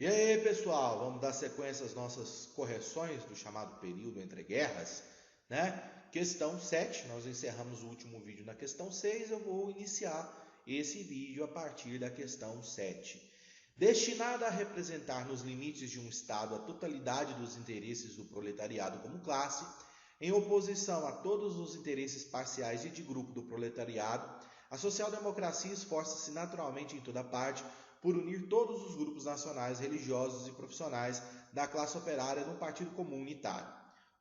E aí, pessoal, vamos dar sequência às nossas correções do chamado período entre guerras, né? Questão 7, nós encerramos o último vídeo na questão 6, eu vou iniciar esse vídeo a partir da questão 7. Destinada a representar nos limites de um Estado a totalidade dos interesses do proletariado como classe, em oposição a todos os interesses parciais e de grupo do proletariado, a social-democracia esforça-se naturalmente em toda parte por unir todos os grupos nacionais, religiosos e profissionais da classe operária num partido comum unitário.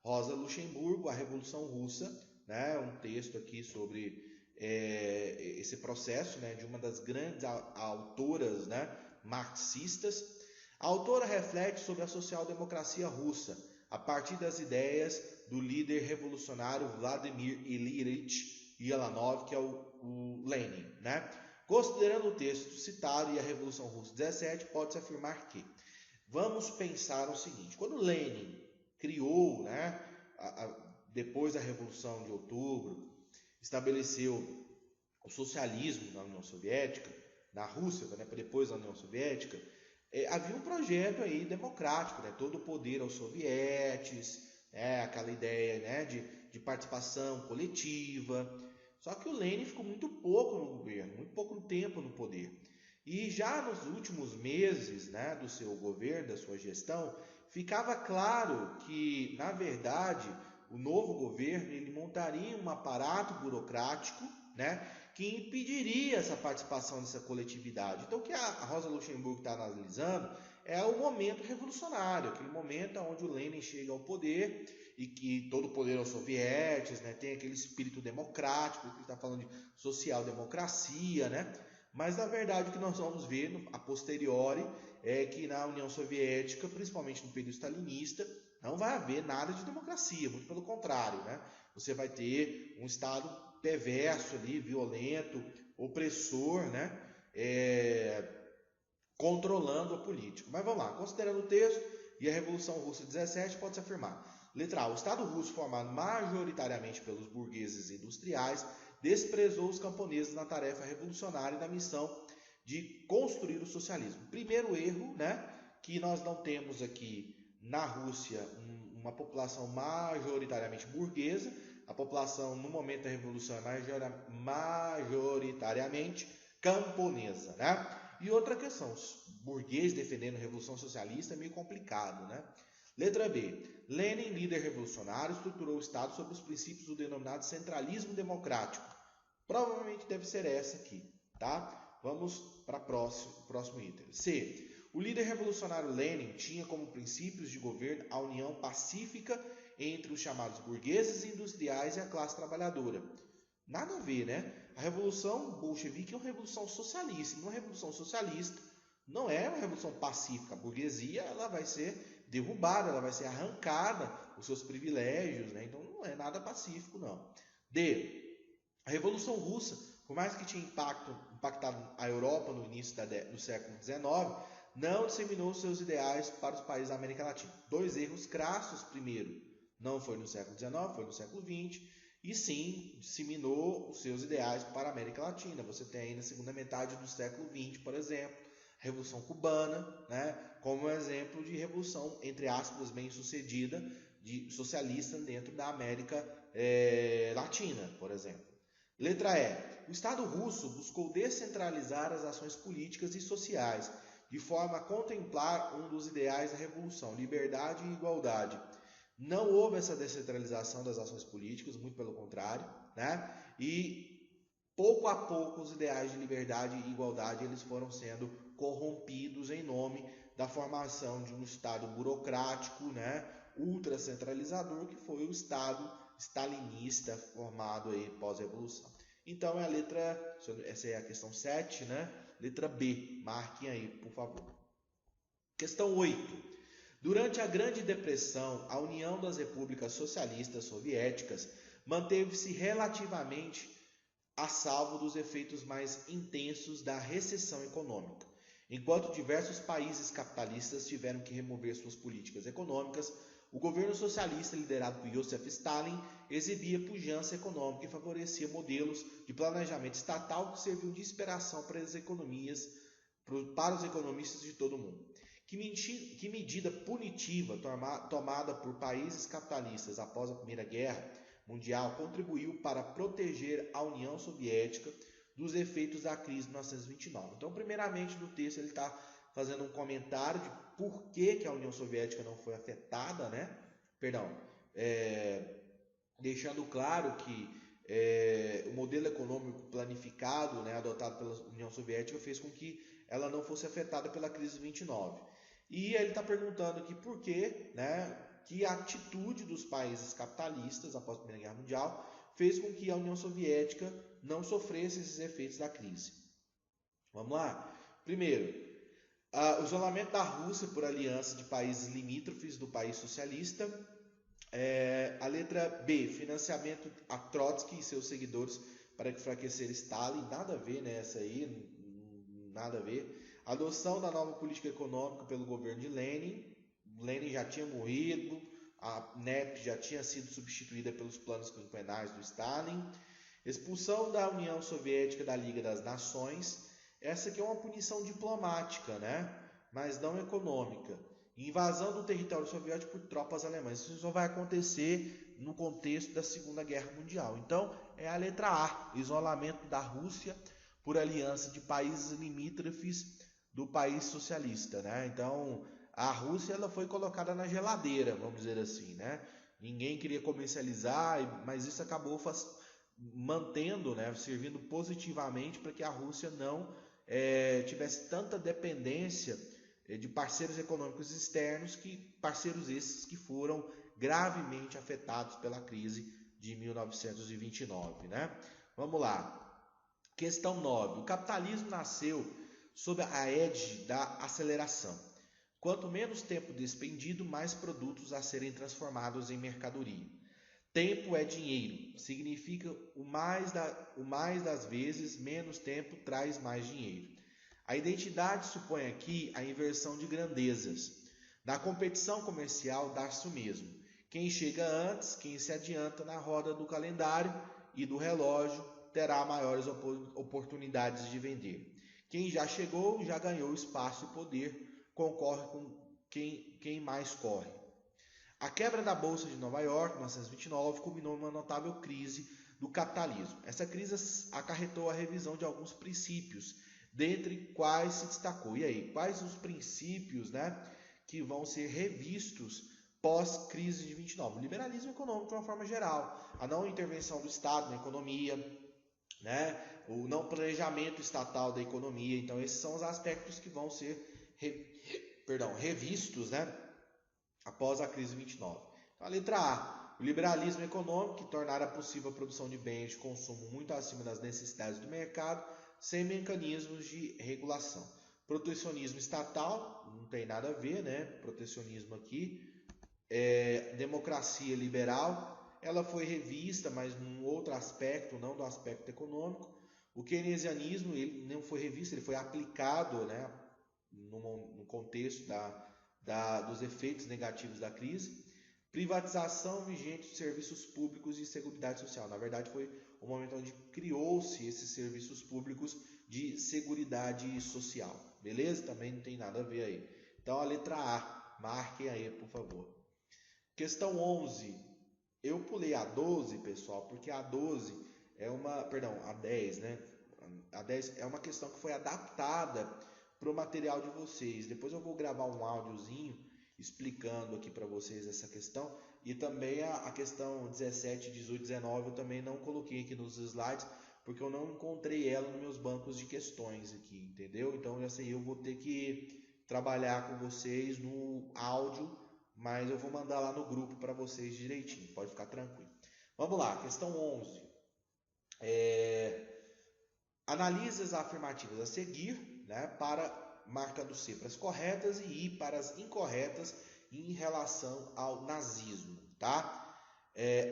Rosa Luxemburgo, A Revolução Russa, né, um texto aqui sobre esse processo, né, de uma das grandes autoras, né, marxistas. A autora reflete sobre a social-democracia russa, a partir das ideias do líder revolucionário Vladimir Ilyich Ulyanov, que é o Lenin, né? Considerando o texto citado e a Revolução Russa 17, pode-se afirmar que vamos pensar o seguinte: quando Lenin criou, né, depois da Revolução de Outubro, estabeleceu o socialismo na União Soviética, na Rússia, né, depois da União Soviética, havia um projeto aí democrático, né, todo o poder aos sovietes, aquela ideia, né, de participação coletiva. Só que o Lenin ficou muito pouco no governo, muito pouco tempo no poder. E já nos últimos meses, né, do seu governo, da sua gestão, ficava claro que, na verdade, o novo governo ele montaria um aparato burocrático, né, que impediria essa participação dessa coletividade. Então, o que a Rosa Luxemburgo está analisando é o momento revolucionário, aquele momento onde o Lenin chega ao poder e que todo o poder aos sovietes, né, tem aquele espírito democrático, que ele está falando de social-democracia, né? Mas, na verdade, o que nós vamos ver a posteriori é que na União Soviética, principalmente no período stalinista, não vai haver nada de democracia, muito pelo contrário, né? Você vai ter um Estado perverso ali, violento, opressor, né? Controlando a política. Mas vamos lá, considerando o texto e a Revolução Russa 17, pode-se afirmar. Letra A. O Estado russo, formado majoritariamente pelos burgueses industriais, desprezou os camponeses na tarefa revolucionária e na missão de construir o socialismo. Primeiro erro, né, que nós não temos aqui na Rússia uma população majoritariamente burguesa. A população no momento da revolução é majoritariamente camponesa, né? E outra questão, burguês defendendo a revolução socialista é meio complicado, né? Letra B. Lenin, líder revolucionário, estruturou o Estado sob os princípios do denominado centralismo democrático. Provavelmente deve ser essa aqui, tá? Vamos para o próximo item. C. O líder revolucionário Lenin tinha como princípios de governo a união pacífica entre os chamados burgueses industriais e a classe trabalhadora. Nada a ver, né? A revolução bolchevique é uma revolução socialista. Uma revolução socialista não é uma revolução pacífica. A burguesia ela vai ser derrubada, ela vai ser arrancada os seus privilégios, né? Então não é nada pacífico, não. D. A Revolução Russa, por mais que tinha impactado a Europa no início do século XIX, não disseminou seus ideais para os países da América Latina. Dois erros crassos. Primeiro, não foi no século XIX, foi no século XX. E sim, disseminou os seus ideais para a América Latina. Você tem aí na segunda metade do século XX, por exemplo, a Revolução Cubana, né, como um exemplo de revolução, entre aspas, bem-sucedida, de socialista dentro da América Latina, por exemplo. Letra E. O Estado russo buscou descentralizar as ações políticas e sociais, de forma a contemplar um dos ideais da Revolução, liberdade e igualdade. Não houve essa descentralização das ações políticas, muito pelo contrário, né? E pouco a pouco os ideais de liberdade e igualdade eles foram sendo corrompidos em nome da formação de um Estado burocrático, né? Ultracentralizador, que foi o Estado stalinista formado aí pós-revolução. Então é a letra, essa é a questão 7, né? Letra B, marquem aí, por favor. Questão 8. Durante a Grande Depressão, a União das Repúblicas Socialistas Soviéticas manteve-se relativamente a salvo dos efeitos mais intensos da recessão econômica, enquanto diversos países capitalistas tiveram que remover suas políticas econômicas. O governo socialista, liderado por Joseph Stalin, exibia pujança econômica e favorecia modelos de planejamento estatal que serviam de inspiração para os economistas de todo o mundo. Que medida punitiva tomada por países capitalistas após a Primeira Guerra Mundial contribuiu para proteger a União Soviética dos efeitos da crise de 1929? Então, primeiramente, no texto ele está fazendo um comentário de por que a União Soviética não foi afetada, né? Deixando claro que o modelo econômico planificado, né, adotado pela União Soviética fez com que ela não fosse afetada pela crise de 29. E ele está perguntando aqui por que, né, que a atitude dos países capitalistas após a Primeira Guerra Mundial fez com que a União Soviética não sofresse esses efeitos da crise. Vamos lá? Primeiro, o isolamento da Rússia por aliança de países limítrofes do país socialista. A letra B, financiamento a Trotsky e seus seguidores para enfraquecer Stalin. Nada a ver, né? Essa aí, nada a ver. Adoção da nova política econômica pelo governo de Lenin. Lenin já tinha morrido, a NEP já tinha sido substituída pelos planos quinquenais do Stalin. Expulsão da União Soviética da Liga das Nações. Essa aqui é uma punição diplomática, né? Mas não econômica. Invasão do território soviético por tropas alemãs. Isso só vai acontecer no contexto da Segunda Guerra Mundial. Então, é a letra A, isolamento da Rússia por aliança de países limítrofes do país socialista, né? Então, a Rússia ela foi colocada na geladeira, vamos dizer assim, né? Ninguém queria comercializar, mas isso acabou mantendo, né, servindo positivamente para que a Rússia não tivesse tanta dependência de parceiros econômicos externos, parceiros esses que foram gravemente afetados pela crise de 1929, né? Vamos lá. Questão 9. O capitalismo nasceu sob a égide da aceleração. Quanto menos tempo despendido, mais produtos a serem transformados em mercadoria. Tempo é dinheiro. Significa o mais das vezes, menos tempo traz mais dinheiro. A identidade supõe aqui a inversão de grandezas. Na competição comercial dá-se o mesmo. Quem chega antes, quem se adianta na roda do calendário e do relógio, terá maiores oportunidades de vender. Quem já chegou, já ganhou espaço e poder, concorre com quem mais corre. A quebra da Bolsa de Nova York, em 1929, culminou em uma notável crise do capitalismo. Essa crise acarretou a revisão de alguns princípios, dentre quais se destacou. E aí, quais os princípios, né, que vão ser revistos pós-crise de 29? O liberalismo econômico de uma forma geral, a não intervenção do Estado na economia, né, o não planejamento estatal da economia. Então, esses são os aspectos que vão ser revistos, né, após a crise de 29. Então, a letra A, o liberalismo econômico, que tornara possível a produção de bens de consumo muito acima das necessidades do mercado, sem mecanismos de regulação. Protecionismo estatal, não tem nada a ver, né? Protecionismo aqui. Democracia liberal, ela foi revista, mas num outro aspecto, não do aspecto econômico. O keynesianismo, ele não foi revisto, ele foi aplicado, né, no contexto dos efeitos negativos da crise. Privatização vigente de serviços públicos de seguridade social. Na verdade, foi o momento onde criou-se esses serviços públicos de seguridade social. Beleza? Também não tem nada a ver aí. Então, a letra A. Marquem aí, por favor. Questão 11. Eu pulei a 12, pessoal, porque a 12 a 10, né? A 10 é uma questão que foi adaptada para o material de vocês. Depois eu vou gravar um áudiozinho explicando aqui para vocês essa questão. E também a questão 17, 18, 19 eu também não coloquei aqui nos slides, porque eu não encontrei ela nos meus bancos de questões aqui, entendeu? Então essa aí eu vou ter que trabalhar com vocês no áudio, mas eu vou mandar lá no grupo para vocês direitinho, pode ficar tranquilo. Vamos lá, questão 11. Analise as afirmativas a seguir, né, marcando C para as corretas e I para as incorretas em relação ao nazismo, tá?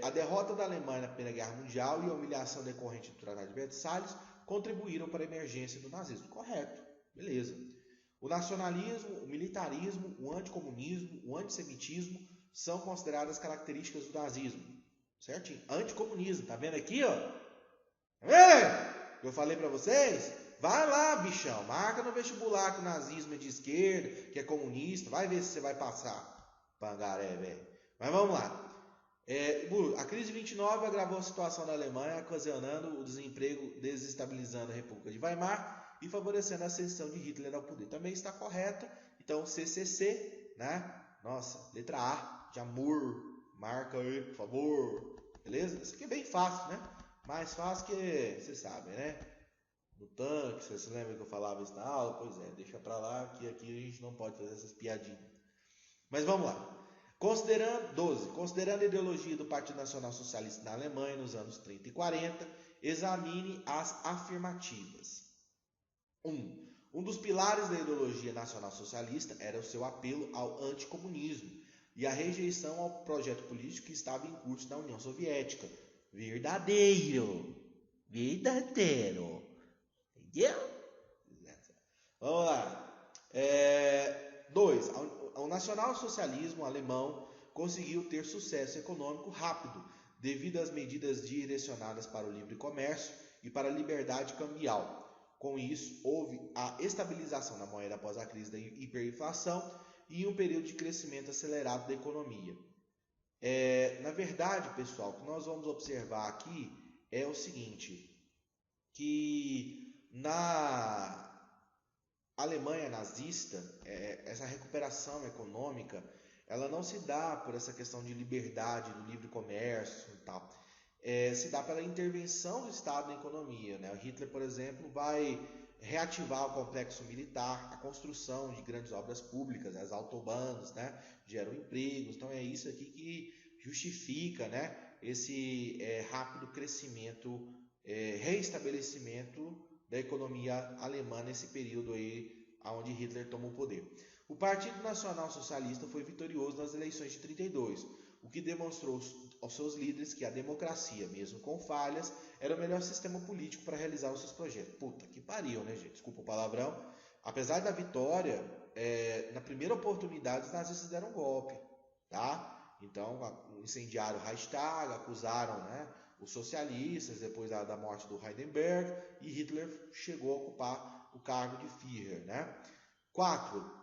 A derrota da Alemanha na Primeira Guerra Mundial e a humilhação decorrente do Tratado de Versalhes contribuíram para a emergência do nazismo. Correto, beleza. O nacionalismo, o militarismo, o anticomunismo, o antissemitismo são consideradas características do nazismo. Certinho? Anticomunismo, tá vendo aqui, ó? Tá vendo? Eu falei para vocês? Vai lá, bichão. Marca no vestibular que o nazismo é de esquerda, que é comunista. Vai ver se você vai passar. Pangaré, velho. Mas vamos lá. A crise de 29 agravou a situação da Alemanha, ocasionando o desemprego, desestabilizando a República de Weimar e favorecendo a ascensão de Hitler ao poder. Também está correta. Então, CCC, né? Nossa, letra A, de amor. Marca aí, por favor. Beleza? Isso aqui é bem fácil, né? Mais fácil que vocês sabem, né? No tanque, vocês lembram que eu falava isso na aula? Pois é, deixa pra lá, que aqui a gente não pode fazer essas piadinhas. Mas vamos lá. Considerando a ideologia do Partido Nacional Socialista na Alemanha nos anos 30 e 40, examine as afirmativas. 1 dos pilares da ideologia nacional-socialista era o seu apelo ao anticomunismo e a rejeição ao projeto político que estava em curso na União Soviética. Verdadeiro. Entendeu? Vamos lá. 2. O nacional-socialismo alemão conseguiu ter sucesso econômico rápido devido às medidas direcionadas para o livre comércio e para a liberdade cambial. Com isso, houve a estabilização da moeda após a crise da hiperinflação e um período de crescimento acelerado da economia. Na verdade, pessoal, o que nós vamos observar aqui é o seguinte, que na Alemanha nazista, essa recuperação econômica, ela não se dá por essa questão de liberdade, do livre comércio e tal. Se dá pela intervenção do Estado na economia, né? O Hitler, por exemplo, vai reativar o complexo militar, a construção de grandes obras públicas, as autobahns, né? Geram empregos. Então é isso aqui que justifica, né? Esse rápido crescimento, reestabelecimento da economia alemã nesse período aí onde Hitler tomou o poder. O Partido Nacional Socialista foi vitorioso nas eleições de 32, o que demonstrou aos seus líderes que a democracia, mesmo com falhas, era o melhor sistema político para realizar os seus projetos. Puta que pariu, né, gente? Desculpa o palavrão. Apesar da vitória, na primeira oportunidade os nazistas deram um golpe, tá? Então, incendiaram o Reichstag, acusaram, né, os socialistas depois da morte do Hindenburg, e Hitler chegou a ocupar o cargo de Führer, né? 4.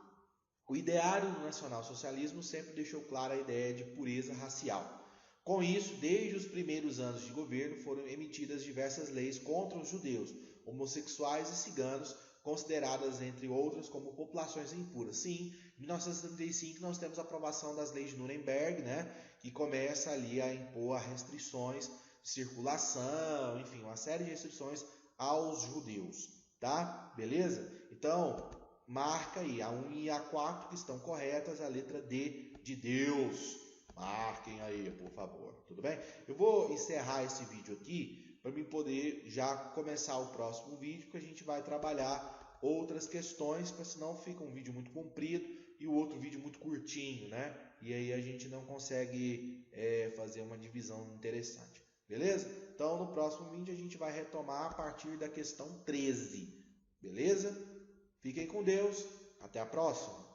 O ideário do nacionalsocialismo sempre deixou clara a ideia de pureza racial. Com isso, desde os primeiros anos de governo, foram emitidas diversas leis contra os judeus, homossexuais e ciganos, consideradas, entre outras, como populações impuras. Sim, em 1975 nós temos a aprovação das leis de Nuremberg, né, que começa ali a impor restrições de circulação, enfim, uma série de restrições aos judeus, tá? Beleza? Então, marca aí, a 1 e a 4 que estão corretas, a letra D de Deus. Marquem aí, por favor, tudo bem? Eu vou encerrar esse vídeo aqui para mim poder já começar o próximo vídeo, que a gente vai trabalhar outras questões, porque senão fica um vídeo muito comprido e o outro vídeo muito curtinho, né? E aí a gente não consegue fazer uma divisão interessante, beleza? Então no próximo vídeo a gente vai retomar a partir da questão 13, beleza? Fiquem com Deus, até a próxima!